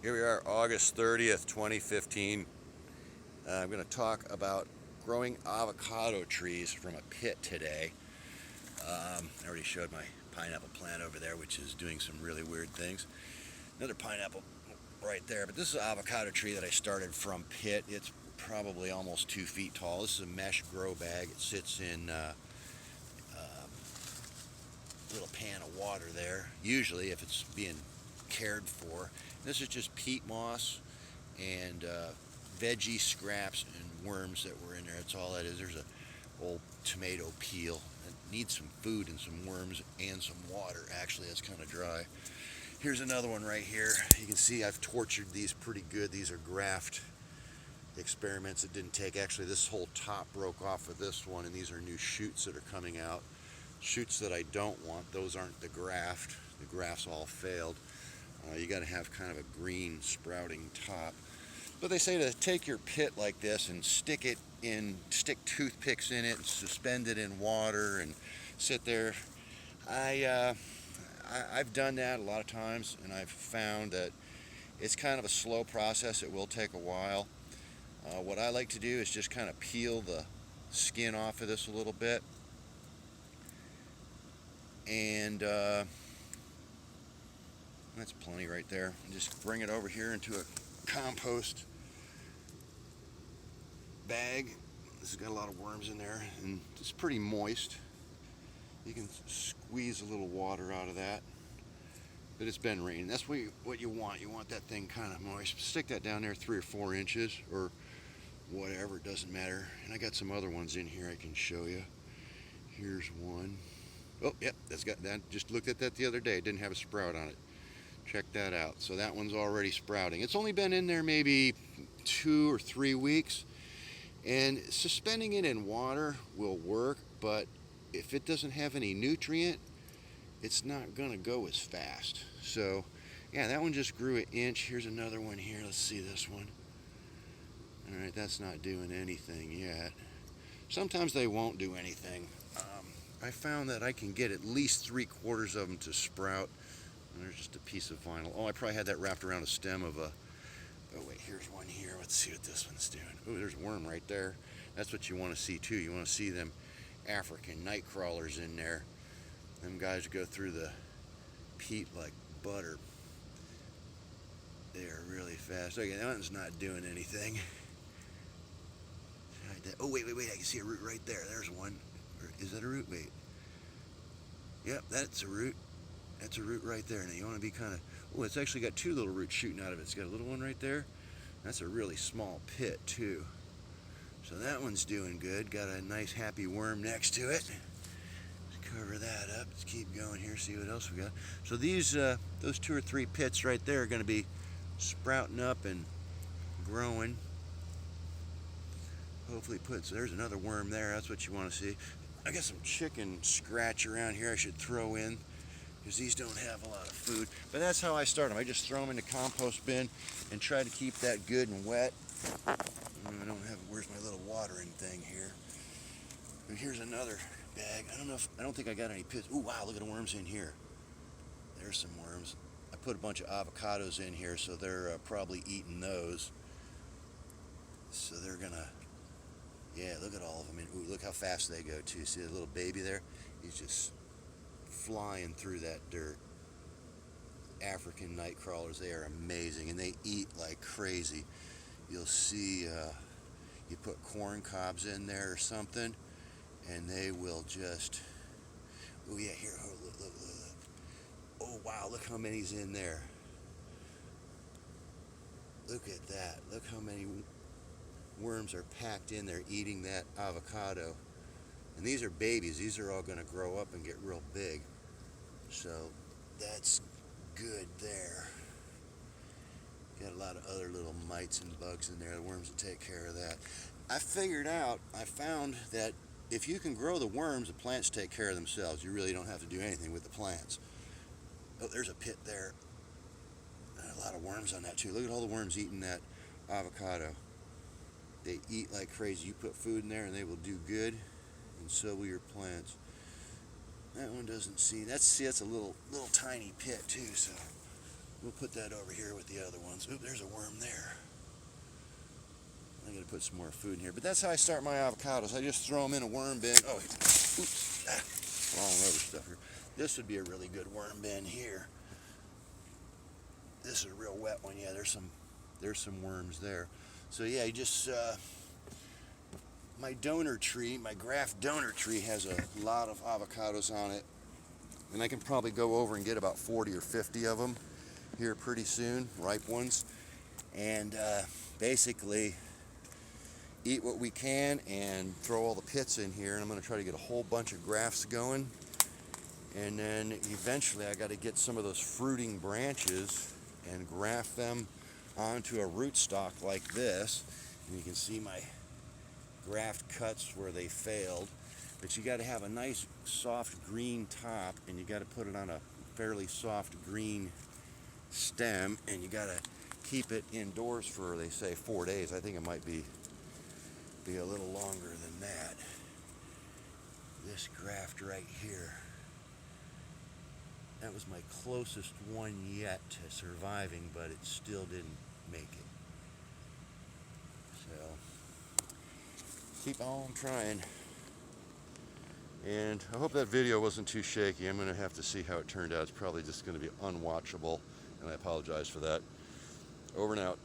Here we are, August 30th, 2015. I'm going to talk about growing avocado trees from a pit today. I already showed my pineapple plant over there, which is doing some really weird things. Another pineapple right there, but this is an avocado tree that I started from pit. It's probably almost 2 feet tall. This is a mesh grow bag. It sits in a little pan of water there, usually if it's being cared for. This is just peat moss and veggie scraps and worms that were in there. That's all that is. There's a old tomato peel. It needs some food and some worms and some water. Actually, that's kind of dry. Here's another one right here. You can see I've tortured these pretty good. These are graft experiments. It didn't take. Actually, this whole top broke off of this one, and these are new shoots that are coming out. Shoots that I don't want. Those aren't the graft. The grafts all failed. You got to have kind of a green sprouting top. But they say to take your pit like this and stick toothpicks in it and suspend it in water and sit there. I've done that a lot of times, and I've found that it's kind of a slow process. It will take a while. What I like to do is just kind of peel the skin off of this a little bit, and that's plenty right there. Just bring it over here into a compost bag. This has got a lot of worms in there, and it's pretty moist. You can squeeze a little water out of that, but it's been raining. That's what you want. You want that thing kind of moist. Stick that down there 3 or 4 inches or whatever, it doesn't matter. And I got some other ones in here I can show you. Here's one. Oh, yep, that's got that. Just looked at that the other day. It didn't have a sprout on it. Check that out. So that one's already sprouting. It's only been in there maybe 2 or 3 weeks, and suspending it in water will work, but if it doesn't have any nutrient, it's not gonna go as fast. So yeah, that one just grew an inch. Here's another one here. Let's see this one. All right, that's not doing anything yet. Sometimes they won't do anything. I found that I can get at least 3/4 of them to sprout. And there's just a piece of vinyl. Oh, I probably had that wrapped around a stem of a... Oh wait, here's one here. Let's see what this one's doing. Oh, there's a worm right there. That's what you want to see too. You want to see them African night crawlers in there. Them guys go through the peat like butter. They are really fast. Okay, that one's not doing anything. Oh, wait, I can see a root right there. There's one. Is that a root? Wait. Yep, that's a root. That's a root right there. Now you want to be kind of... Oh, it's actually got 2 little roots shooting out of it. It's got a little one right there. That's a really small pit too. So that one's doing good. Got a nice happy worm next to it. Let's cover that up. Let's keep going here, see what else we got. So these, those 2 or 3 pits right there are going to be sprouting up and growing. Hopefully there's another worm there. That's what you want to see. I got some chicken scratch around here I should throw in, because these don't have a lot of food. But that's how I start them. I just throw them in the compost bin and try to keep that good and wet. I don't have, where's my little watering thing here? And here's another bag. I don't think I got any pits. Oh wow, look at the worms in here. There's some worms. I put a bunch of avocados in here, so they're probably eating those. So they're gonna, yeah, look at all of them. Ooh, look how fast they go too. See the little baby there? He's just flying through that dirt. African night crawlers, they are amazing, and they eat like crazy. You'll see you put corn cobs in there or something, and they will just... Oh yeah, here, look. Oh wow, look how many's in there. Look at that. Look how many worms are packed in there eating that avocado. And these are babies. These are all going to grow up and get real big. So that's good there. Got a lot of other little mites and bugs in there. The worms will take care of that. I found that if you can grow the worms, the plants take care of themselves. You really don't have to do anything with the plants. Oh, there's a pit there. A lot of worms on that too. Look at all the worms eating that avocado. They eat like crazy. You put food in there and they will do good, and so will your plants. That one doesn't see. That's a little tiny pit too. So We'll put that over here with the other ones. Oop, there's a worm there. I'm going to put some more food in here. But that's how I start my avocados. I just throw them in a worm bin. Oh, oops. Wrong rubber stuff here. This would be a really good worm bin here. This is a real wet one. Yeah, there's some worms there. So yeah, you just my donor tree, my graft donor tree has a lot of avocados on it, and I can probably go over and get about 40 or 50 of them here pretty soon, ripe ones, and basically eat what we can and throw all the pits in here. And I'm going to try to get a whole bunch of grafts going, and then eventually I got to get some of those fruiting branches and graft them onto a rootstock like this. And you can see my graft cuts where they failed, but you got to have a nice soft green top, and you got to put it on a fairly soft green stem, and you got to keep it indoors for, they say, 4 days. I think it might be a little longer than that. This graft right here, that was my closest one yet to surviving, but it still didn't make it. So keep on trying. And I hope that video wasn't too shaky. I'm going to have to see how it turned out. It's probably just going to be unwatchable, and I apologize for that. Over and out.